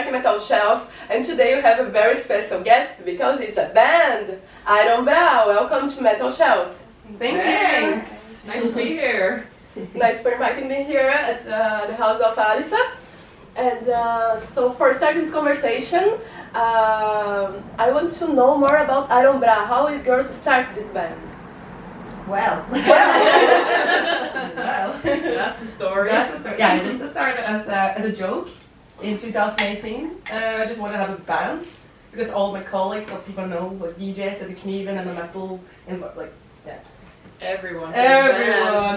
Perfect Metal Shelf, and today we have a very special guest because it's a band, Alumra. Welcome to Metal Shelf. Thanks. Nice to be here. Nice for inviting me here at the house of Alisa. And so for starting this conversation, I want to know more about Alumra. How you girls started this band? Well, That's the story. Yeah, I just started as a joke in 2018. I just wanted to have a band because all my colleagues, what people know, like DJs at the Knieven and the metal, and Everyone. everyone,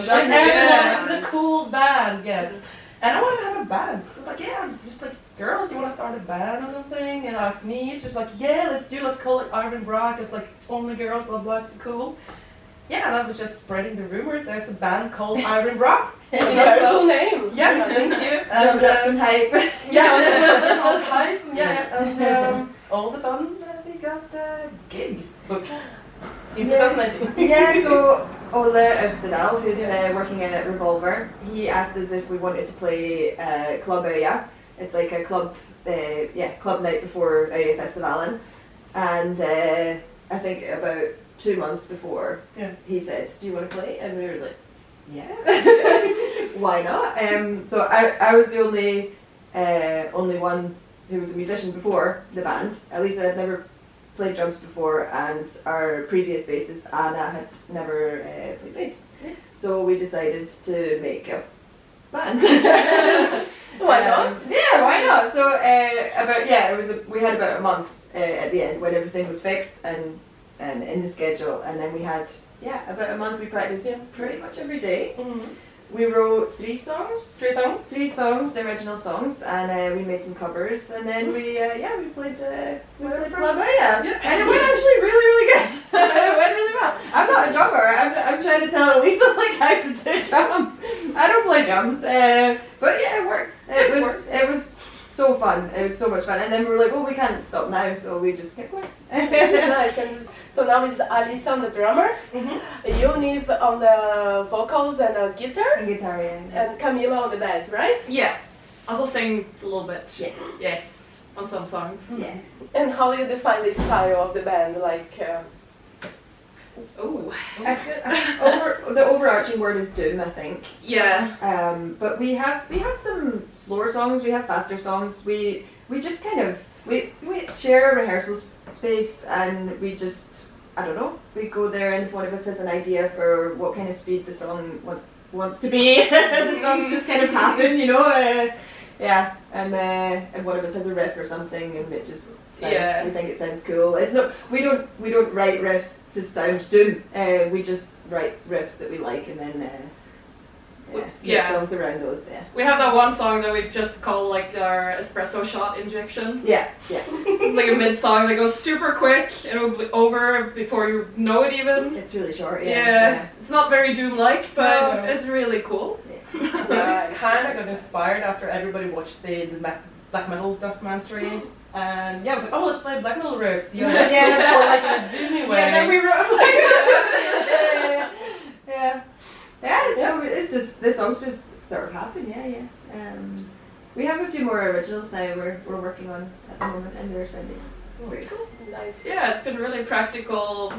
the cool band, yes. And I wanted to have a band. I was like, yeah, just like, girls, you want to start a band or something? And ask me. She was like, yeah, let's call it Iron Brock. It's like only girls, blah blah. It's cool. Yeah, and I was just spreading the rumor. There's a band called Iron Brock. Very cool name. Yeah, thank you. Jumped up some hype. Yeah, all the hype. And all of a sudden we got the gig booked in 2019. Yeah, so Ole Øvstedal, who's working at Revolver, he asked us if we wanted to play Club Øya. It's like a club night before Øya Festivalen. And I think about 2 months before, he said, do you want to play? And we were like, yeah, why not? So I was the only one who was a musician before the band. At least I had never played drums before, and our previous bassist Anna had never played bass. So we decided to make a band. Why not? Yeah, why not? So we had about a month at the end when everything was fixed and in the schedule, and then we had about a month. We practiced pretty much every day. Mm-hmm. We wrote 3 songs. 3 songs? 3 songs, original songs, and we made some covers, and then we played Club Øya, and it went actually really, really good. It went really well. I'm not a drummer. I'm trying to tell Elisa like how to do drums. I don't play drums, but yeah, it worked. It was so fun. It was so much fun, and then we were like, oh, we can't stop now, so we just kept going. Nice. And so now it's Alisa on the drummers, you Niv on the vocals and guitar, And guitar, yeah. and Camila on the bass, right? Yeah. I also sing a little bit. Yes. Yes. On some songs. Yeah. And how you define the style of the band? Like, Oh. The overarching word is doom, I think. Yeah. But we have some slower songs. We have faster songs. We just kind of we share a rehearsal space, and we just, I don't know, we go there, and if one of us has an idea for what kind of speed the song wants to be, the songs just kind of happen, you know. And one of us has a riff or something, and it just sounds, we think it sounds cool. It's not, we don't write riffs to sound doom. We just write riffs that we like, and then make songs around those. Yeah. We have that one song that we just call like our espresso shot injection. Yeah. It's like a mid song that goes super quick, and it'll be over before you know it even. It's really short. Yeah. It's not very doom-like, but it's really cool. I kind of got inspired after everybody watched the black metal documentary. And I was like, oh, let's play black metal riffs. Or like in a doomy way. Yeah, and then we wrote so it's just, the songs just sort of happen, we have a few more originals now we're working on at the moment, and they're sounding very cool. nice. Yeah, it's been really practical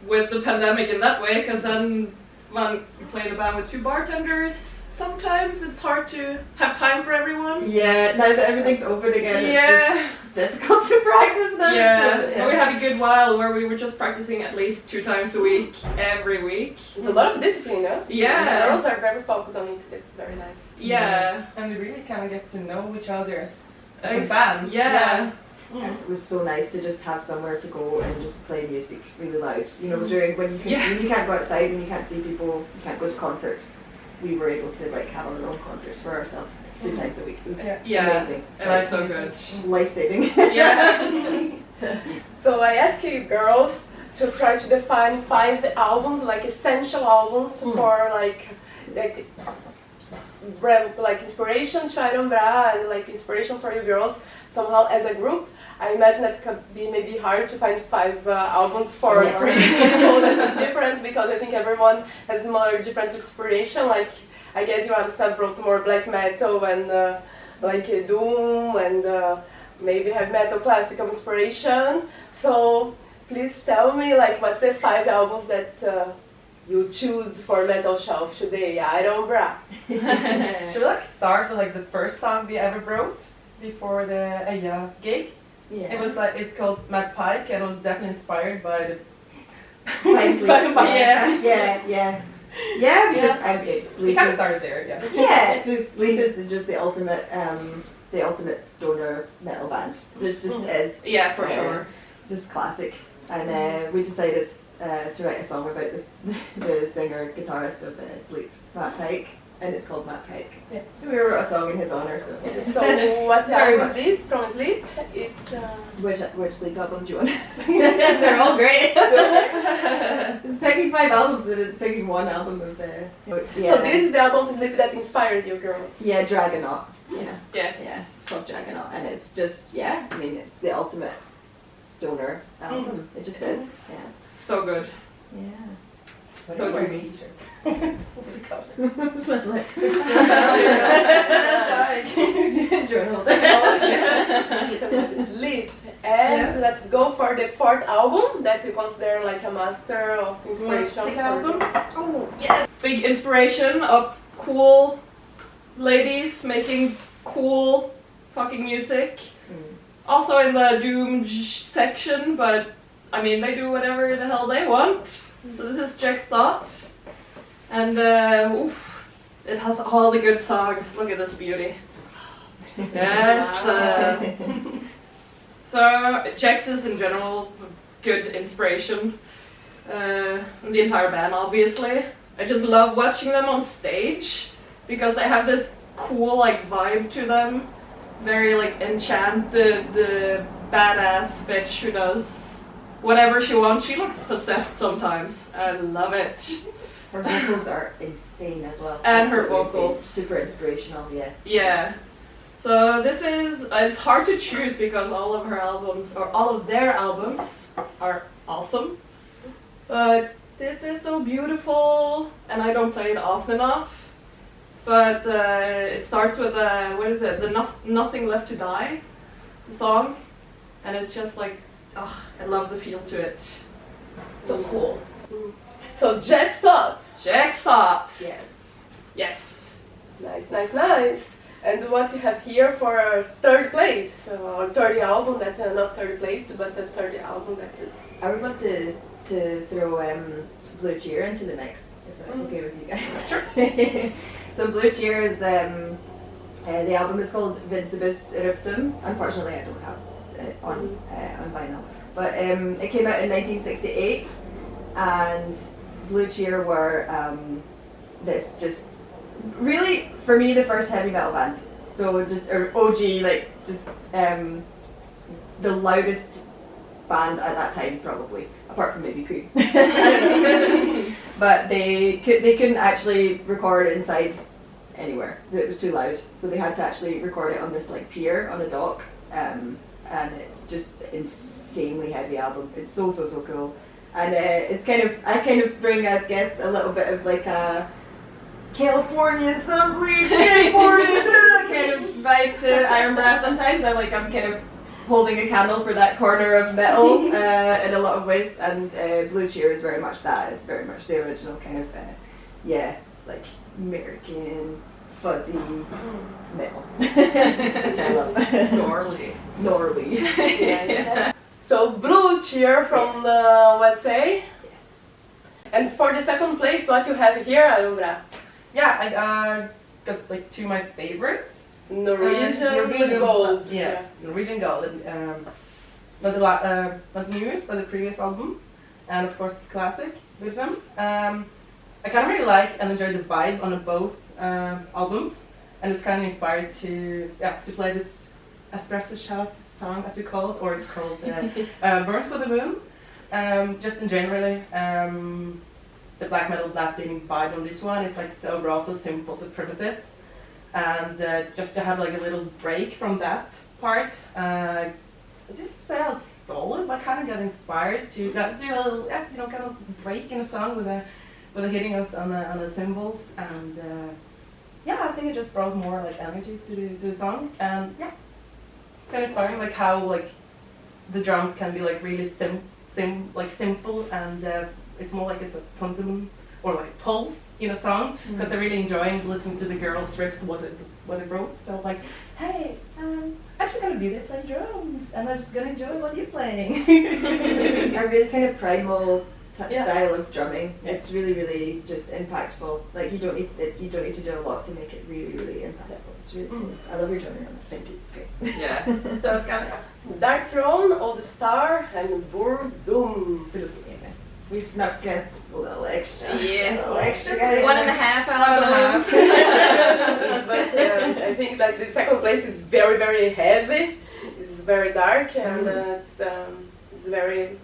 with the pandemic in that way, because then when you play in a band with 2 bartenders, sometimes it's hard to have time for everyone. Yeah, now that everything's open again, it's just difficult to practice now. Yeah, we had a good while where we were just practicing at least 2 times a week, every week. It's a lot of discipline, no? Yeah. Girls are very focused on it. It's very nice. Yeah. And we really kind of get to know each other as a band. Yeah. And it was so nice to just have somewhere to go and just play music really loud. You know, during when you can't go outside, when you can't see people, you can't go to concerts. We were able to like have our own concerts for ourselves 2 times a week. It was amazing. It was so good. Life-saving. Yeah. So I ask you girls to try to define 5 albums, like essential albums for like inspiration to Alumra and like inspiration for you girls somehow as a group. I imagine that it could be maybe hard to find 5 albums for 3 people that are different, because I think everyone has more different inspiration. Like, I guess you have some brought more black metal and like doom and maybe have metal classical inspiration. So please tell me like what the 5 albums that you choose for Metal Shelf today, Alumra. Should we like start with like the first song we ever wrote before the gig? Yeah. It was like, it's called Matt Pike, and it was definitely inspired by the By sleep. Yeah. Yeah, because We sleep kind of is, started there, yeah. yeah, because sleep is just the ultimate stoner metal band. It just is. Yeah, for uh, sure. Just classic. And we decided to write a song about the singer guitarist of Sleep, Matt Pike, and it's called Matt Pike. Yeah. We wrote a song in his honor. So So what Very album much. is this from Sleep? It's which Sleep album do you want? They're all great. It's picking 5 albums and it's picking 1 album of yeah. So this is the album of Sleep that inspired you girls. Yeah, Dragonaut. Yeah. Yes. Yeah, it's called Dragonaut, and it's just I mean it's the ultimate stoner album. It just is. Yeah. So good. Yeah. So wear dreamy. t-shirt. Journal. So Sleep. And let's go for the 4th album that you consider like a master of inspiration. Big for album? you. Oh, yeah. Big inspiration of cool ladies making cool fucking music. Also in the doom section, but I mean they do whatever the hell they want. So this is Jack's Thought. And it has all the good songs. Look at this beauty. Yes. So Jack's is in general good inspiration. The entire band, obviously. I just love watching them on stage because they have this cool like vibe to them. Very like enchanted, badass bitch who does whatever she wants. She looks possessed sometimes. I love it. Her vocals are insane as well. And her Absolutely vocals. insane. Super inspirational. Yeah. Yeah. So this is, it's hard to choose because all of her albums, or all of their albums, are awesome. But this is so beautiful, and I don't play it often enough. But it starts with, what is it, Nothing Left to Die, the song. And it's just like, I love the feel to it. So cool. So Jack's Thought. Jack's Thoughts. Yes. Yes. Nice, nice, nice. And what you have here for 3rd place, or 3rd album that not 3rd place, but the 3rd album that is. I would love to throw Blue Cheer into the mix, if that's okay with you guys. So Blue Cheer is the album is called Vincibus Eruptum. Unfortunately, I don't have it on vinyl, but it came out in 1968, and Blue Cheer were this just really for me the first heavy metal band. So just OG, like just the loudest band at that time probably, apart from maybe Creed. I don't know. But they couldn't actually record inside anywhere. It was too loud, so they had to actually record it on this like pier on a dock. And it's just insanely heavy album. It's so cool. And it's I kind of bring, I guess, a little bit of like a California sun bleach skateboarding kind of vibe to Alumra. Sometimes I'm kind of holding a candle for that corner of metal in a lot of ways, and Blue Cheer is very much that. It's very much the original kind of like American fuzzy metal, which I love. Gnarly. Yeah. So Blue Cheer from the USA. Yes. And for the 2nd place, what you have here, Alumra? Yeah, I got like 2 of my favorites. Norwegian Gold. Yeah, Norwegian Gold. Not the newest, but the previous album, and of course the classic Wisdom. I kind of really like and enjoy the vibe on both albums, and it's kind of inspired to play this espresso shot song, as we call it, or it's called Burn for the Moon. Just in generally, the black metal blast beating vibe on this one is like so raw, so simple, so primitive. And just to have like a little break from that part, I didn't say I stole it, but kind of got inspired to do a little, kind of break in a song with a hitting us on the cymbals, and I think it just brought more like energy to the song, and kind of starting, like how like the drums can be like really simple, and it's more like it's a fundament or like a pulse in a song, because they're really enjoying listening to the girls' riffs, what they wrote. So like, hey, I'm just gonna be there playing drums, and I'm just gonna enjoy what you're playing. It's a really kind of primal style of drumming. Yeah. It's really, really just impactful. Like you don't need to do a lot to make it really, really impactful. It's really cool. I love your drumming on that. Thank you. It's great. Yeah. So it's kind of Dark Throne, Old Star, and Burzum. We snuck a little extra. Yeah. A little extra. Guy 1.5 album. But I think that the second place is very, very heavy. It's very dark, and it's very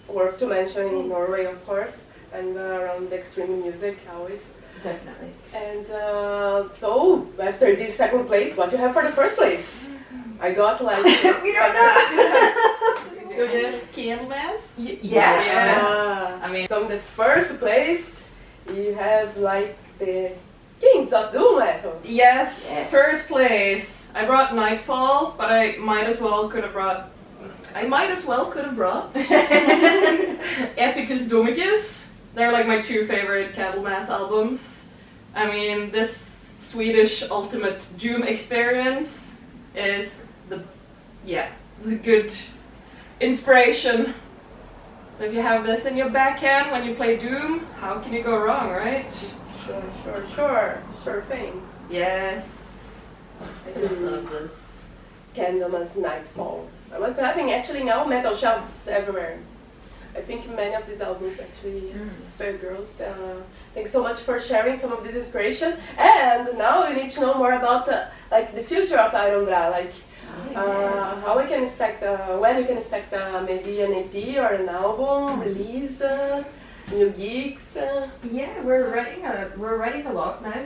worth to mention in Norway, of course, and around extreme music always. Definitely. And so after this second place, what do you have for the first place? I got like We don't know. Go to Canvas. Yeah. I mean, so in the first place, you have like the kings of doom metal. yes, Yes. first place. I brought Nightfall, but I might as well could have brought Epicus Domicus. They're like my two favorite Candlemass albums. I mean, this Swedish ultimate doom experience is it's a good inspiration. So if you have this in your backhand when you play doom, how can you go wrong, right? Sure thing. Yes. I just love this. Candlemas Nightfall. I was having actually now metal shelves everywhere. I think many of these albums actually so girls. Thanks so much for sharing some of this inspiration. And now we need to know more about like the future of Alumra, like how we can expect, when we can expect maybe an EP or an album release, new gigs. Yeah, we're writing a lot now.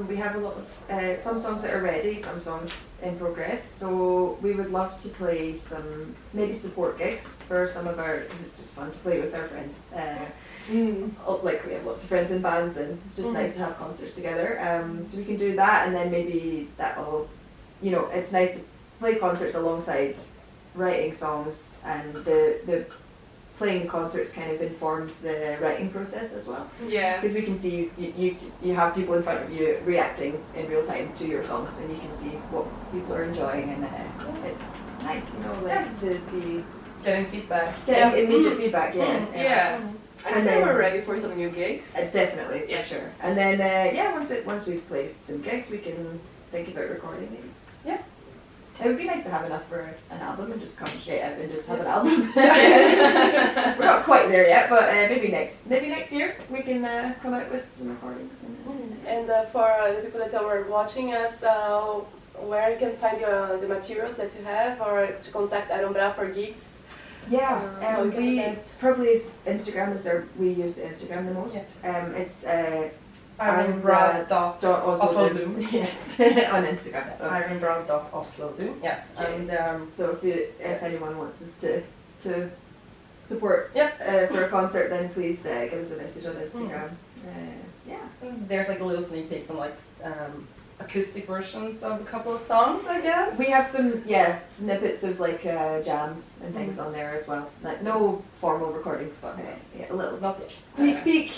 We have a lot of some songs that are ready, some songs in progress. So we would love to play some maybe support gigs for some of our, because it's just fun to play with our friends. Like we have lots of friends in bands, and it's just nice to have concerts together. So we can do that, and then maybe that will, it's nice to play concerts alongside writing songs, and the playing the concerts kind of informs the writing process as well. Yeah. Because we can see you have people in front of you reacting in real time to your songs, and you can see what people are enjoying, and it's nice, to see getting feedback. getting immediate feedback. Yeah. I'd And say then- we're ready for some new gigs. Definitely, for Yes. sure. And then once we've played some gigs, we can think about recording maybe. Yeah. It would be nice to have enough for an album and just come straight out and just have an album. We're not quite there yet, but maybe next year we can come out with some recordings. And for the people that are watching us, where you can find the materials that you have, or to contact Alumra for gigs. Yeah, we can we connect. probably Instagram is we use the Instagram the most. It's Oslo Doom. Yes, on Instagram. So. Ironbrow.Oslo Doom. Yes. And So if anyone wants us to support Yep. for a concert, then please give us a message on Instagram. there's like a little sneak peek, some like acoustic versions of a couple of songs, I guess. We have some snippets of like jams and things on there as well. Like no formal recordings, but a little Not yet. sneak peek.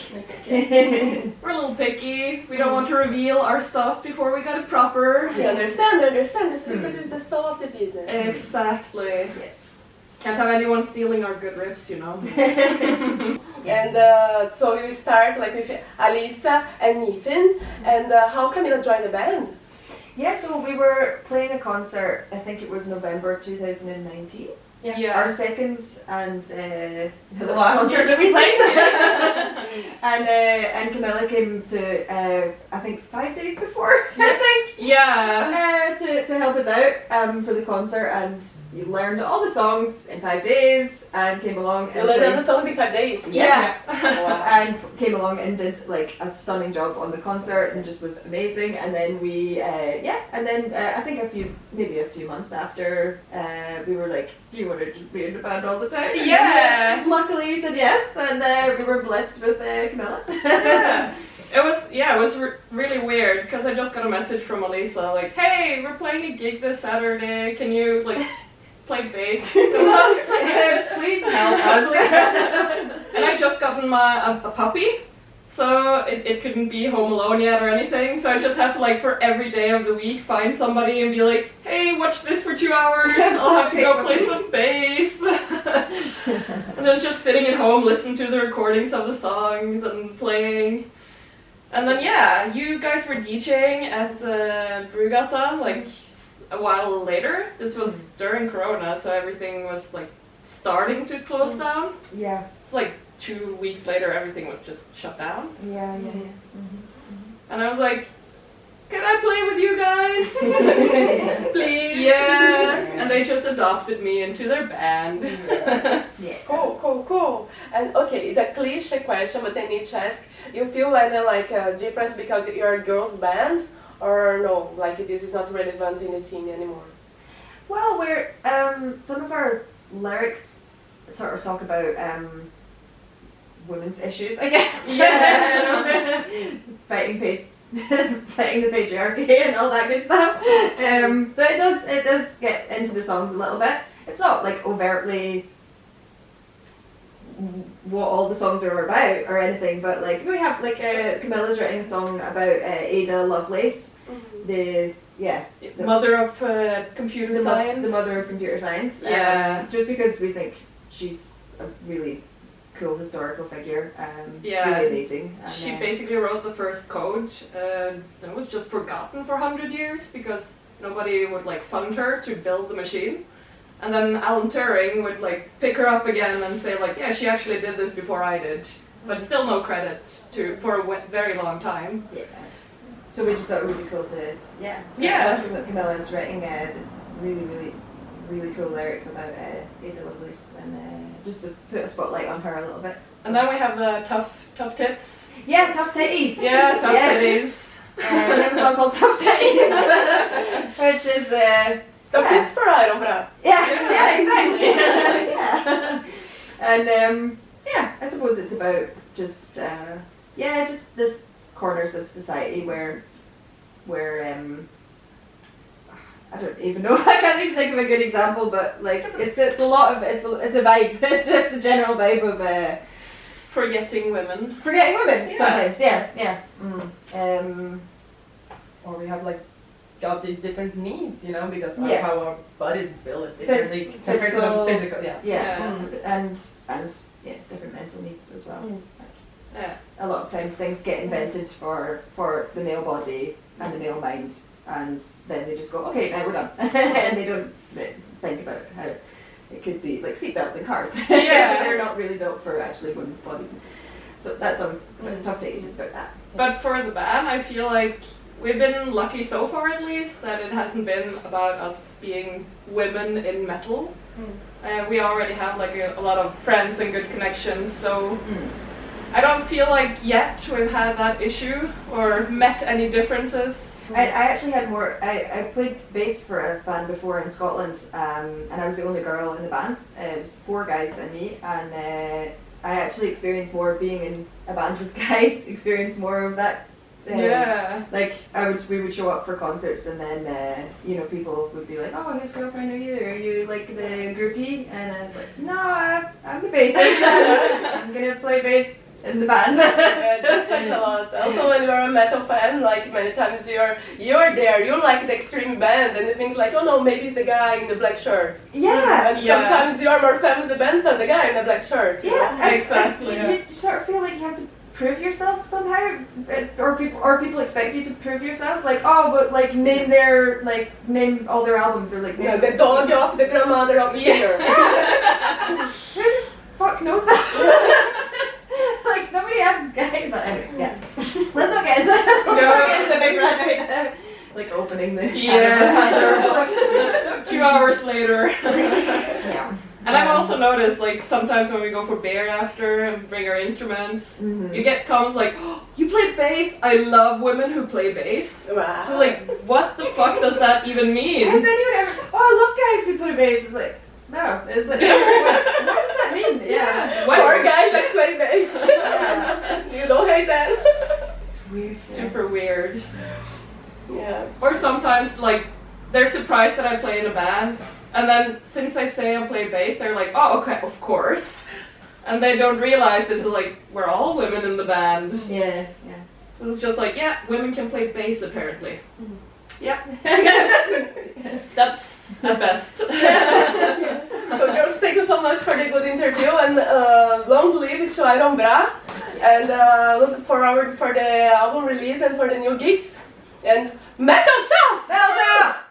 We're a little picky. We don't want to reveal our stuff before we got it proper. We understand. The secret is the soul of the business. Exactly. Yes. Can't have anyone stealing our good riffs, And so you start like with Alisa and Nathan. And how Camila joined the band? Yeah, so we were playing a concert, I think it was November 2019. Yeah. Our second and the last last concert that we played. Yeah. And Camilla came to, I think 5 days before, Yeah. to help us out for the concert, and you learned all the songs in 5 days and came along You and learned all played- the songs in 5 days. Yes. Wow. And came along and did like a stunning job on the concert, and just was amazing. And then I think maybe a few months after, we were like, do you want to be in the band all the time? And Yeah. luckily you said yes, and we were blessed with Camilla. Yeah. It was really weird because I just got a message from Elisa like, hey, we're playing a gig this Saturday. Can you like play bass? Please help us. And I just gotten a puppy, so it couldn't be home alone yet or anything. So I just had to like for every day of the week find somebody and be like, hey, watch this for 2 hours. I'll have to go play some bass. And then just sitting at home, listening to the recordings of the songs and playing. And then yeah, you guys were DJing at Brugata like a while later. This was during Corona, so everything was like starting to close down. Yeah. It's like 2 weeks later, everything was just shut down. Yeah. And I was like, can I play with you guys? Please? Yeah. And they just adopted me into their band. Yeah. Cool. And okay, it's a cliche question, but I need to ask, you feel any like difference because you're a girls band? Or no, like this is not relevant in the scene anymore? Well, we're some of our lyrics sort of talk about women's issues, I guess. Yeah. fighting the patriarchy and all that good stuff. So it does get into the songs a little bit. It's not like overtly what all the songs are about or anything, but like we have like Camilla's writing a song about Ada Lovelace, the mother of computer science. The mother of computer science. Yeah. Just because we think she's a really cool historical figure. Yeah. Really amazing. And, She basically wrote the first code. It was just forgotten for 100 years because nobody would like fund her to build the machine. And then Alan Turing would like pick her up again and say like, yeah, she actually did this before I did, but still no credit for a very long time. Yeah. So we just thought it would be cool to Camilla's writing this really cool lyrics about Ada Lovelace and just to put a spotlight on her a little bit. And then we have the tough tits. Yeah, tough titties. Yeah, tough titties. We have a song called Tough Titties, which is It's for Alumra. Yeah, exactly. Yeah. And I suppose it's about just this corners of society where I don't even know. I can't even think of a good example, but like it's a vibe. It's just a general vibe of forgetting women. Sometimes. Yeah. Or we have like got these different needs, you know, because of Yeah. how our bodies build differently compared to the physical. And different mental needs as well. Yeah. A lot of times things get invented for the male body and the male mind, and then they just go, okay, now we're done. And they don't think about how it could be like seatbelts in cars. Yeah. They're not really built for actually women's bodies. So that song's Tough Days is about that. But for the band, I feel like we've been lucky so far at least that it hasn't been about us being women in metal. We already have like a lot of friends and good connections, so I don't feel like yet we've had that issue or met any differences. I actually had more. I played bass for a band before in Scotland, and I was the only girl in the band. It was 4 guys and me, and I actually experienced more being in a band with guys. Experienced more of that. Like we would show up for concerts, and then people would be like, "Oh, whose girlfriend are you? Are you like the groupie?" And I was like, "No, I'm the bassist. I'm gonna play bass in the band." Yeah, that says a lot. Also, when you're a metal fan, like many times you're there, you like the extreme band, and you think like, oh no, maybe it's the guy in the black shirt. Yeah. And sometimes you're more fan with the band than the guy in the black shirt. Yeah, exactly. You sort of feel like you have to prove yourself somehow, or people expect you to prove yourself. Like, oh, but like name all their albums, or like name The dog of the grandmother of the singer. Who the fuck knows that? Like nobody asks guys that. Anyway, yeah. Let's not get into a big rant right now. Like opening the Yeah. 2 hours later. Yeah. And I've also noticed, like, sometimes when we go for beer after and bring our instruments, you get comments like, oh, you play bass? I love women who play bass. Wow. So, like, what the fuck does that even mean? Has anyone ever, I love guys who play bass. It's like, no. It's like, what does that mean? Yeah. Four guys that play bass. You don't hate that. weird. super weird. Yeah. Or sometimes, like, they're surprised that I play in a band, and then since I say I play bass, they're like, oh, okay, of course. And they don't realize this is like, we're all women in the band. Yeah, yeah. So it's just like, yeah, women can play bass apparently. Yeah. That's at best. So girls, thank you so much for the good interview, and long live to Alumra, and look forward for the album release and for the new gigs. And Metal Shop! Metal Shop!